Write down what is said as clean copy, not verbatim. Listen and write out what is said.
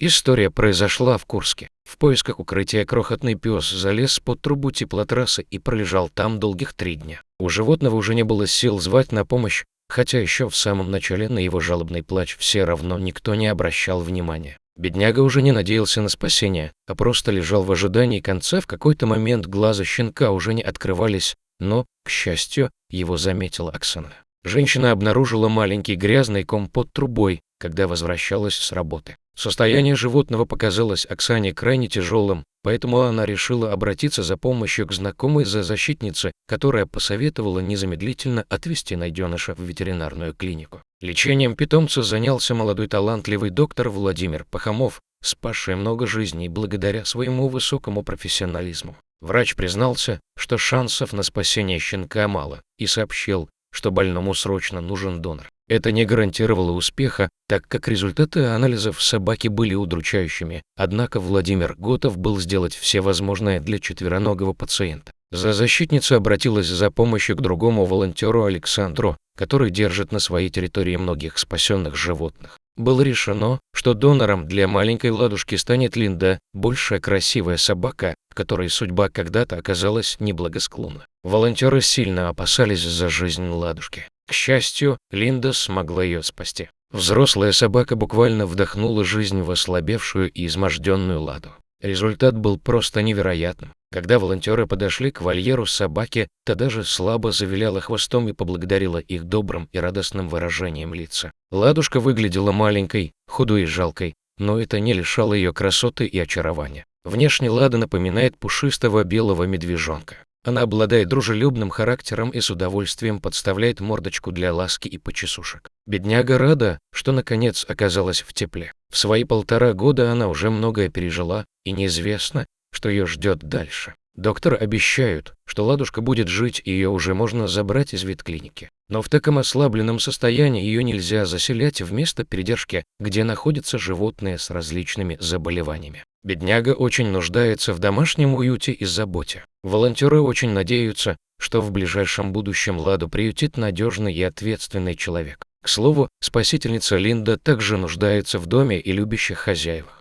История произошла в Курске. В поисках укрытия крохотный пес залез под трубу теплотрассы и пролежал там долгих 3 дня. У животного уже не было сил звать на помощь, хотя еще в самом начале на его жалобный плач все равно никто не обращал внимания. Бедняга уже не надеялся на спасение, а просто лежал в ожидании конца. В какой-то момент глаза щенка уже не открывались, но, к счастью, его заметила Оксана. Женщина обнаружила маленький грязный ком под трубой, когда возвращалась с работы. Состояние животного показалось Оксане крайне тяжелым, поэтому она решила обратиться за помощью к знакомой зоозащитнице, которая посоветовала незамедлительно отвезти найденыша в ветеринарную клинику. Лечением питомца занялся молодой талантливый доктор Владимир Пахомов, спасший много жизней благодаря своему высокому профессионализму. Врач признался, что шансов на спасение щенка мало, и сообщил, что больному срочно нужен донор. Это не гарантировало успеха, так как результаты анализов собаки были удручающими, однако Владимир готов был сделать все возможное для четвероногого пациента. Зоозащитница обратилась за помощью к другому волонтеру Александру, который держит на своей территории многих спасенных животных. Было решено, что донором для маленькой Ладушки станет Линда, большая красивая собака, которой судьба когда-то оказалась неблагосклонна. Волонтеры сильно опасались за жизнь Ладушки. К счастью, Линда смогла ее спасти. Взрослая собака буквально вдохнула жизнь в ослабевшую и изможденную Ладу. Результат был просто невероятным. Когда волонтеры подошли к вольеру собаки, та даже слабо завиляла хвостом и поблагодарила их добрым и радостным выражением лица. Ладушка выглядела маленькой, худой и жалкой, но это не лишало ее красоты и очарования. Внешне Лада напоминает пушистого белого медвежонка. Она обладает дружелюбным характером и с удовольствием подставляет мордочку для ласки и почесушек. Бедняга рада, что наконец оказалась в тепле. В свои 1,5 года она уже многое пережила, и неизвестно, что ее ждет дальше. Докторы обещают, что Ладушка будет жить, и ее уже можно забрать из ветклиники. Но в таком ослабленном состоянии ее нельзя заселять в место передержки, где находятся животные с различными заболеваниями. Бедняга очень нуждается в домашнем уюте и заботе. Волонтеры очень надеются, что в ближайшем будущем Ладу приютит надежный и ответственный человек. К слову, спасительница Линда также нуждается в доме и любящих хозяевах.